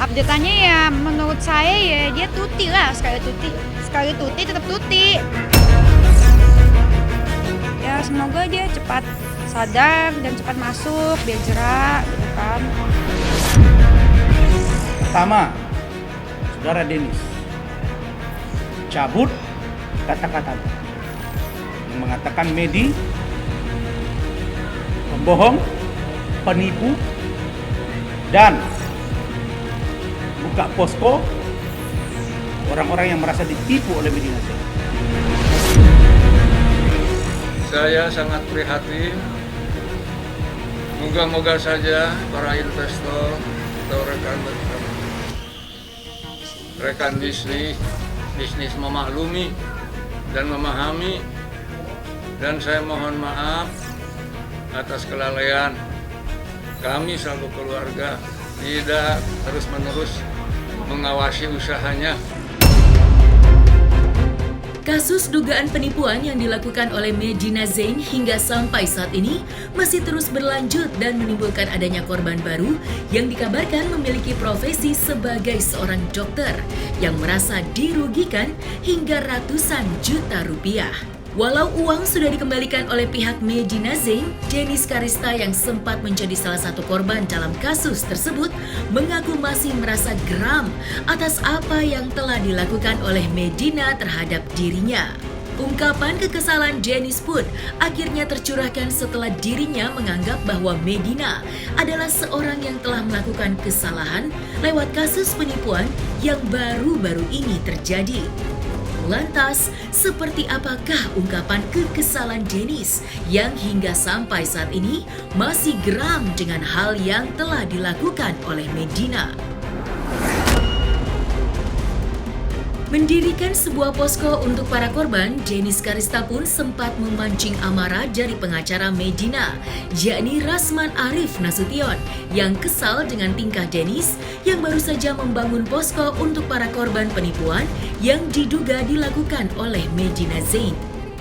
Update-annya ya menurut saya ya dia tuti lah, sekali tuti tetap tuti. Ya semoga dia cepat sadar dan cepat masuk biar jerak gitu kan. Pertama, Saudara Denis, cabut kata-kata yang mengatakan Medi pembohong, penipu, dan buka posko orang-orang yang merasa ditipu oleh Medina Zain. Saya sangat prihatin. Moga-moga saja para investor atau rekan bisnis memaklumi dan memahami, dan saya mohon maaf atas kelalaian kami selaku keluarga tidak terus-menerus mengawasi usahanya. Kasus dugaan penipuan yang dilakukan oleh Medina Zain hingga sampai saat ini masih terus berlanjut dan menimbulkan adanya korban baru yang dikabarkan memiliki profesi sebagai seorang dokter yang merasa dirugikan hingga ratusan juta rupiah. Walau uang sudah dikembalikan oleh pihak Medina Zain, Denis Karista yang sempat menjadi salah satu korban dalam kasus tersebut mengaku masih merasa geram atas apa yang telah dilakukan oleh Medina terhadap dirinya. Ungkapan kekesalan Denis pun akhirnya tercurahkan setelah dirinya menganggap bahwa Medina adalah seorang yang telah melakukan kesalahan lewat kasus penipuan yang baru-baru ini terjadi. Lantas, seperti apakah ungkapan kekesalan Denis yang hingga sampai saat ini masih geram dengan hal yang telah dilakukan oleh Medina? Mendirikan sebuah posko untuk para korban, Denis Karista pun sempat memancing amarah dari pengacara Medina, yakni Rasman Arif Nasution, yang kesal dengan tingkah Denis yang baru saja membangun posko untuk para korban penipuan yang diduga dilakukan oleh Medina Zain.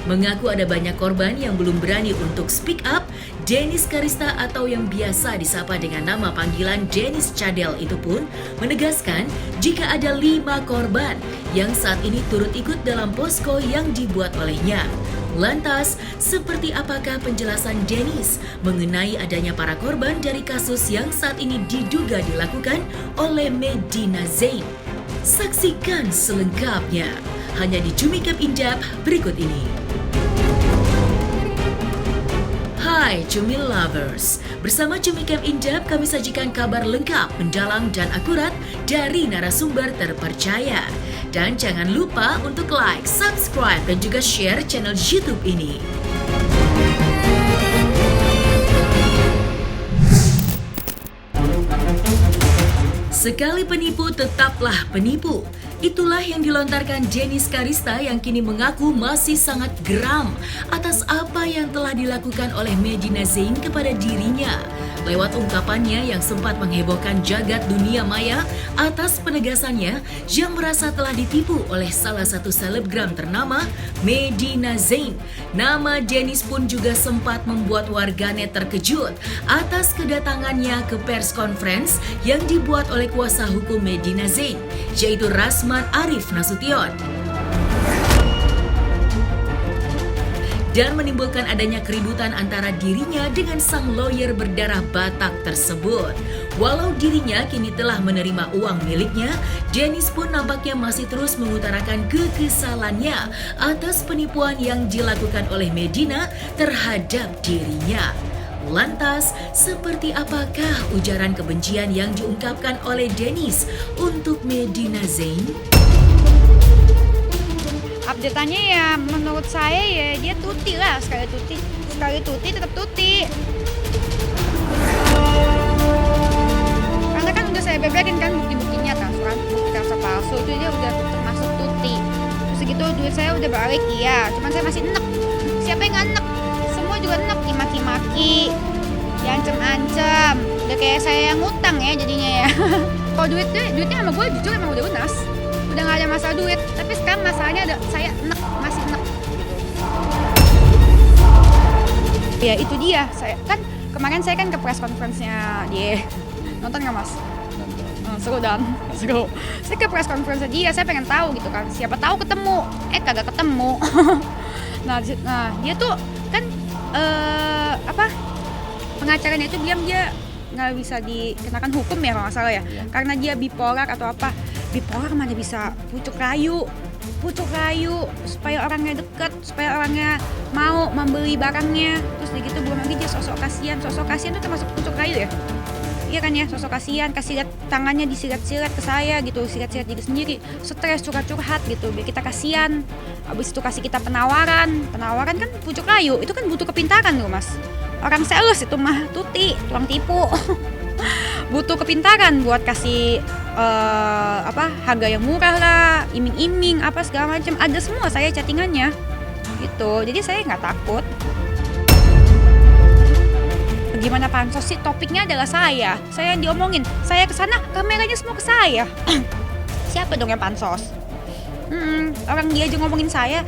Mengaku ada banyak korban yang belum berani untuk speak up, Denis Karista atau yang biasa disapa dengan nama panggilan Denis Cadel itu pun menegaskan jika ada 5 korban yang saat ini turut ikut dalam posko yang dibuat olehnya. Lantas, seperti apakah penjelasan Denis mengenai adanya para korban dari kasus yang saat ini diduga dilakukan oleh Medina Zain? Saksikan selengkapnya hanya di Cumi Cap Indap berikut ini. Hai Cumi Lovers, bersama Cumi Cap Indap kami sajikan kabar lengkap, mendalam dan akurat dari narasumber terpercaya. Dan jangan lupa untuk like, subscribe dan juga share channel YouTube ini. Sekali penipu tetaplah penipu. Itulah yang dilontarkan Denis Karista yang kini mengaku masih sangat geram atas apa yang telah dilakukan oleh Medina Zain kepada dirinya. Lewat ungkapannya yang sempat menghebohkan jagat dunia maya atas penegasannya yang merasa telah ditipu oleh salah satu selebgram ternama Medina Zain. Nama Denis pun juga sempat membuat warganet terkejut atas kedatangannya ke pers conference yang dibuat oleh kuasa hukum Medina Zain, yaitu Rasman Arif Nasution, dan menimbulkan adanya keributan antara dirinya dengan sang lawyer berdarah Batak tersebut. Walau dirinya kini telah menerima uang miliknya, Denis pun nampaknya masih terus mengutarakan kekesalannya atas penipuan yang dilakukan oleh Medina terhadap dirinya. Lantas, seperti apakah ujaran kebencian yang diungkapkan oleh Denis untuk Medina Zain? Update-annya ya menurut saya ya dia tuti lah, sekali tuti tetap tuti. Karena kan udah saya beberin kan bukti-buktinya, bukti transfer palsu itu dia udah termasuk tuti. Terus segitu duit saya udah balik, iya, cuman saya masih enek. Siapa yang enek? Semua juga enek, dimaki-maki, diancem-ancem. Udah kayak saya yang ngutang ya jadinya ya. Kalau duitnya sama gue jujur emang udah lunas. Udah gak ada masalah duit, tapi sekarang masalahnya ada saya masih enek. Ya itu dia, saya kan kemarin saya kan ke press conference-nya dia. Nonton nggak mas? Seru dan seru. Saya ke press conference dia, saya pengen tahu gitu kan. Siapa tahu ketemu, kagak ketemu. Nah dia tuh kan pengacaranya itu bilang dia nggak bisa dikenakan hukum ya kalau nggak salah ya, karena dia bipolar atau apa. Bipolar mana bisa pucuk rayu supaya orangnya deket, supaya orangnya mau membeli barangnya. Terus gitu belum lagi dia sosok kasihan tuh termasuk pucuk rayu ya. Iya kan ya, sosok kasihan, kasih lihat tangannya disilat-silat ke saya gitu, silat-silat diri sendiri, stres, curhat gitu, biar kita kasihan. Abis itu kasih kita penawaran kan pucuk rayu, itu kan butuh kepintaran loh mas. Orang sales itu mah tuti, tukang tipu. Butuh kepintaran buat kasih harga yang murah lah, iming-iming apa segala macam, ada semua saya chattingannya gitu, jadi saya nggak takut. Gimana pansos sih, topiknya adalah saya yang diomongin, saya kesana kameranya semua ke saya. Siapa dong yang pansos? Orang dia aja ngomongin saya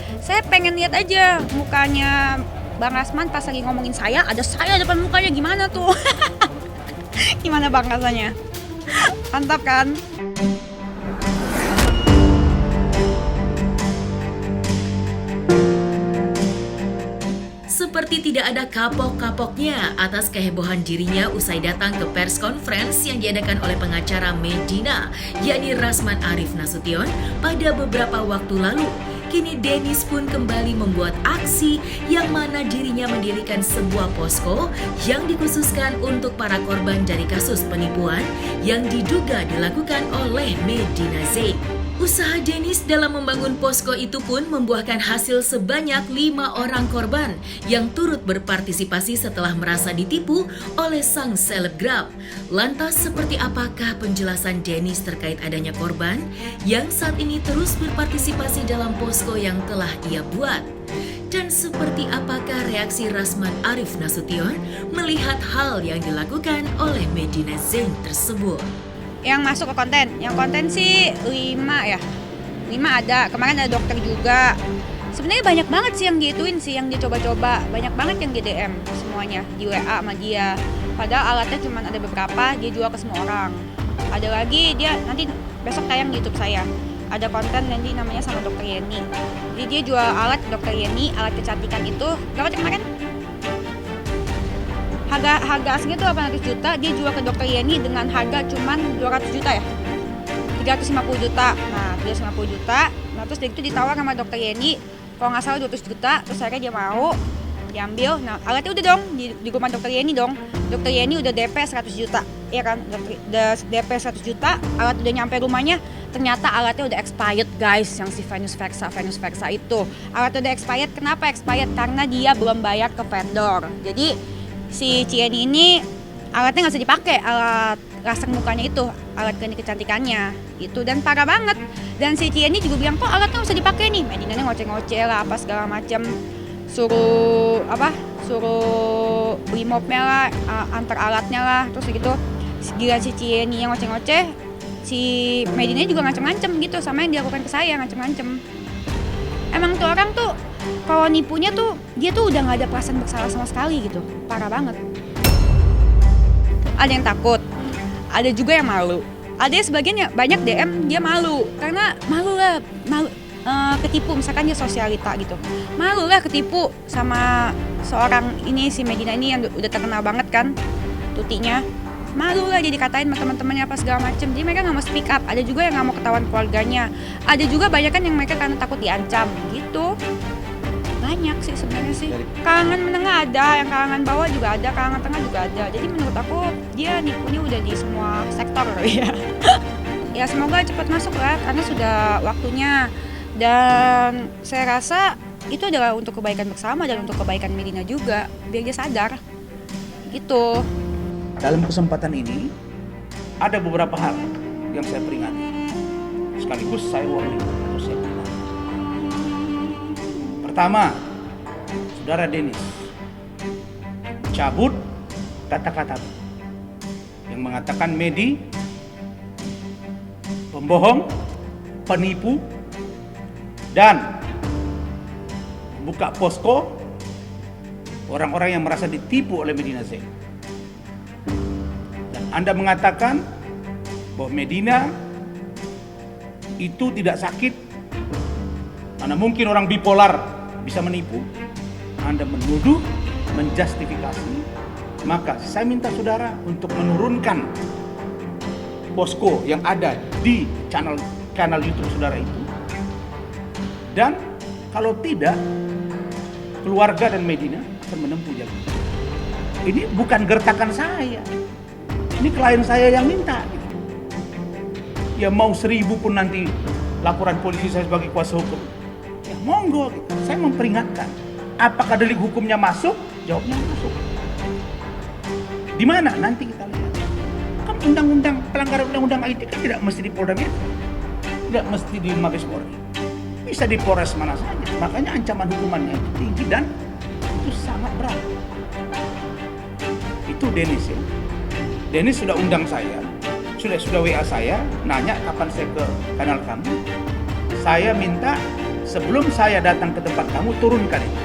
pengen lihat aja mukanya Bang Rasman pas lagi ngomongin saya, ada saya depan mukanya, gimana tuh? Gimana bang rasanya? Mantap kan? Seperti tidak ada kapok-kapoknya atas kehebohan dirinya usai datang ke pers conference yang diadakan oleh pengacara Medina, yakni Rasman Arif Nasution pada beberapa waktu lalu. Kini Dennis pun kembali membuat aksi yang mana dirinya mendirikan sebuah posko yang dikhususkan untuk para korban dari kasus penipuan yang diduga dilakukan oleh Medina Zain. Usaha Dennis dalam membangun posko itu pun membuahkan hasil sebanyak 5 orang korban yang turut berpartisipasi setelah merasa ditipu oleh sang selebgram. Lantas seperti apakah penjelasan Dennis terkait adanya korban yang saat ini terus berpartisipasi dalam posko yang telah ia buat? Dan seperti apakah reaksi Rasman Arif Nasution melihat hal yang dilakukan oleh Medina Zain tersebut? Yang masuk ke konten sih 5 ya. 5 ada, kemarin ada dokter juga. Sebenarnya banyak banget sih yang gituin sih, yang dicoba-coba. Banyak banget yang di DM semuanya, di WA sama dia. Padahal alatnya cuma ada beberapa, dia jual ke semua orang. Ada lagi dia nanti besok tayang di YouTube saya. Ada konten nanti namanya sama dokter Yeni. Jadi dia jual alat dokter Yeni, alat kecantikan itu. Berapa kemarin? Harga aslinya tuh 800 juta, dia jual ke dokter Yeni dengan harga cuman 200 juta ya? 350 juta. Nah, 350 juta. Nah, terus itu ditawar sama dokter Yeni, kalau nggak salah 200 juta, terus akhirnya dia mau diambil. Nah, alatnya udah dong di rumah dokter Yeni dong. Dokter Yeni udah DP 100 juta. Iya kan? Udah DP 100 juta, alat udah nyampe rumahnya, ternyata alatnya udah expired guys, yang si Venus Versa itu. Alatnya udah expired, kenapa expired? Karena dia belum bayar ke vendor. Jadi si Cieni ini alatnya nggak bisa dipakai, alat rangsang mukanya itu, alat klinik kecantikannya itu, dan parah banget. Dan si Cieni juga bilang kok alatnya nggak bisa dipakai nih, Medinanya ngoceh-ngoceh lah apa segala macam, suruh beli mopnya lah, antar alatnya lah, terus gitu. Gila si Cieni yang ngoceh-ngoceh, si Medinanya juga ngancem-ngancem gitu sama yang dilakukan ke saya, ngancem-ngancem. Emang tuh orang tuh kalau nipunya tuh dia tuh udah nggak ada perasaan bersalah sama sekali gitu, parah banget. Ada yang takut, ada juga yang malu. Ada yang sebagian ya banyak DM dia malu karena malu ketipu, misalkan dia sosialita gitu, malu lah ketipu sama seorang ini, si Medina ini yang udah terkenal banget kan, tutinya. Malu lah jadi katain sama teman-temannya apa segala macem, jadi mereka nggak mau speak up. Ada juga yang nggak mau ketahuan keluarganya, ada juga banyak kan yang mereka karena takut diancam gitu. Banyak sih sebenarnya sih. Kalangan menengah ada, yang kalangan bawah juga ada, kalangan tengah juga ada. Jadi menurut aku dia nipunya udah di semua sektor ya. Ya semoga cepat masuk lah karena sudah waktunya, dan saya rasa itu adalah untuk kebaikan bersama dan untuk kebaikan Medina juga, biar dia sadar gitu. Dalam kesempatan ini ada beberapa hal yang saya peringati, sekaligus saya warning atau saya peringati. Pertama, saudara Dennis, cabut kata-kata yang mengatakan Medi pembohong, penipu, dan buka posko orang-orang yang merasa ditipu oleh Medina Zain. Dan Anda mengatakan bahwa Medina itu tidak sakit. Mana mungkin orang bipolar bisa menipu. Anda menuduh, menjustifikasi, maka saya minta saudara untuk menurunkan posko yang ada di kanal YouTube saudara itu. Dan kalau tidak, keluarga dan Medina akan menempuh jalan. Ini bukan gertakan saya. Ini klien saya yang minta. Ya mau 1000 pun nanti laporan polisi saya sebagai kuasa hukum. Ya monggo, gitu. Saya memperingatkan. Apakah delik hukumnya masuk? Jawabnya masuk. Di mana? Nanti kita lihat. Kan undang-undang, pelanggaran undang-undang IT kan tidak mesti di Polda Metro. Tidak mesti di Mabes Polri. Bisa di Polres mana saja. Makanya ancaman hukumannya itu tinggi dan itu sangat berat. Itu Dennis ya. Dennis sudah undang saya, sudah WA saya, nanya kapan saya ke kanal kamu. Saya minta sebelum saya datang ke tempat kamu, turunkan itu.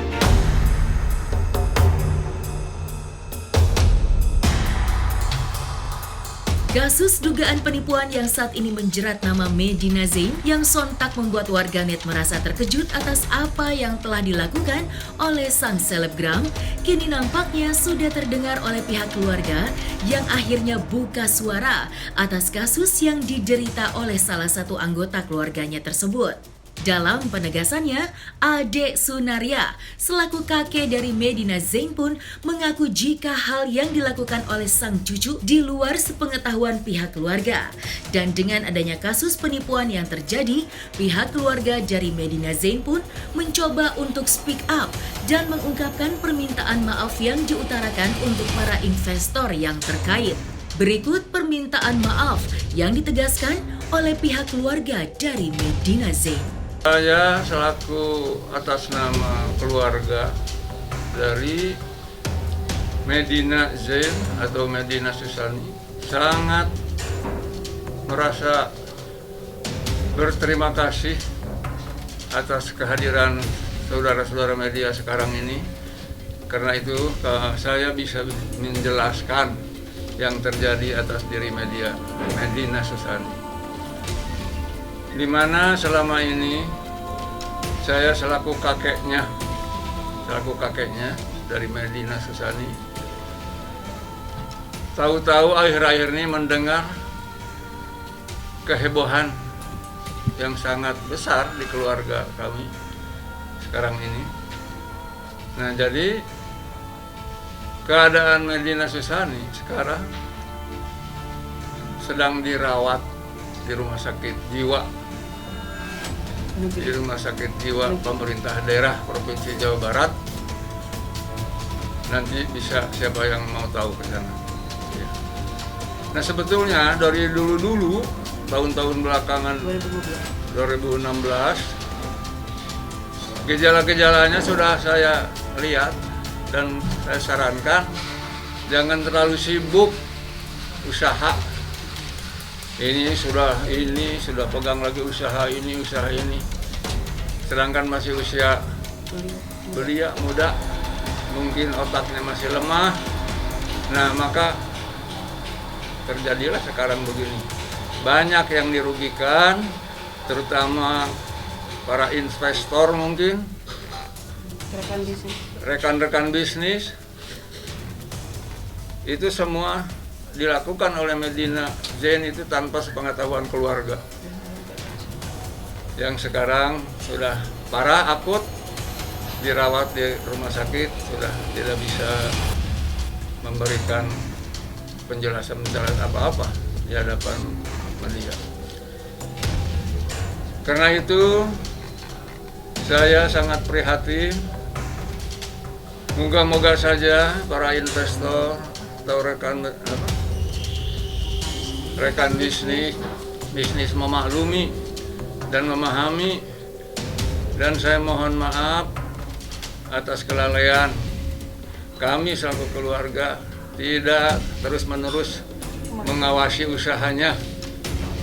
Kasus dugaan penipuan yang saat ini menjerat nama Medina Zain yang sontak membuat warganet merasa terkejut atas apa yang telah dilakukan oleh sang selebgram, kini nampaknya sudah terdengar oleh pihak keluarga yang akhirnya buka suara atas kasus yang diderita oleh salah satu anggota keluarganya tersebut. Dalam penegasannya, Ade Sunaria selaku kakek dari Medina Zain pun mengaku jika hal yang dilakukan oleh sang cucu di luar sepengetahuan pihak keluarga. Dan dengan adanya kasus penipuan yang terjadi, pihak keluarga dari Medina Zain pun mencoba untuk speak up dan mengungkapkan permintaan maaf yang diutarakan untuk para investor yang terkait. Berikut permintaan maaf yang ditegaskan oleh pihak keluarga dari Medina Zain. Saya selaku atas nama keluarga dari Medina Zain atau Medina Susani sangat merasa berterima kasih atas kehadiran saudara-saudara media sekarang ini. Karena itu saya bisa menjelaskan yang terjadi atas diri Medina Susani. Di mana selama ini saya selaku kakeknya dari Medina Susani, tahu-tahu akhir-akhir ini mendengar kehebohan yang sangat besar di keluarga kami sekarang ini. Nah, jadi keadaan Medina Susani sekarang sedang dirawat di rumah sakit jiwa pemerintah daerah Provinsi Jawa Barat. Nanti bisa siapa yang mau tahu ke sana. Nah, sebetulnya dari dulu tahun-tahun belakangan 2016 gejala-gejalanya sudah saya lihat dan saya sarankan jangan terlalu sibuk usaha. Ini sudah pegang lagi usaha ini. Sedangkan masih usia belia muda, mungkin otaknya masih lemah. Nah, maka terjadilah sekarang begini. Banyak yang dirugikan, terutama para investor mungkin, rekan-rekan bisnis. Itu semua dilakukan oleh Medina Zain itu tanpa sepengetahuan keluarga. Yang sekarang sudah parah, akut, dirawat di rumah sakit, sudah tidak bisa memberikan penjelasan apa-apa di hadapan media. Karena itu saya sangat prihatin. Moga-moga saja para investor atau rekan bisnis memaklumi dan memahami, dan saya mohon maaf atas kelalaian kami selaku keluarga tidak terus-menerus mengawasi usahanya.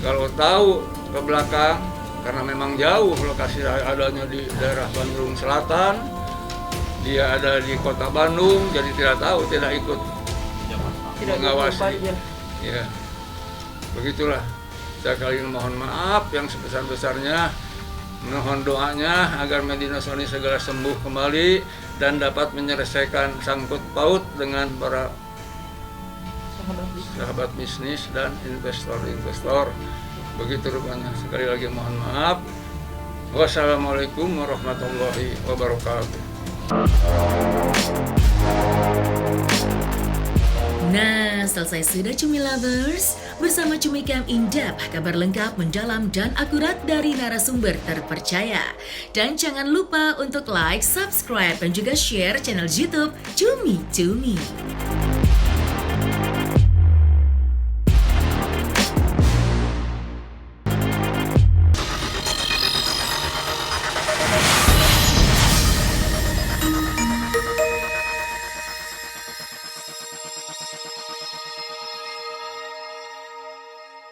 Kalau tahu ke belakang, karena memang jauh lokasi adanya di daerah Bandung Selatan, dia ada di kota Bandung, jadi tidak ikut mengawasi. Ya. Begitulah, saya kali ini mohon maaf yang sebesar-besarnya, mohon doanya agar Medina Sony segera sembuh kembali dan dapat menyelesaikan sangkut paut dengan para sahabat bisnis dan investor-investor. Begitu rupanya. Sekali lagi mohon maaf. Wassalamualaikum warahmatullahi wabarakatuh. Nah, selesai sudah Cumi Lovers. Bersama Cumi Camp Indep, kabar lengkap, mendalam, dan akurat dari narasumber terpercaya. Dan jangan lupa untuk like, subscribe, dan juga share channel YouTube Cumi Cumi.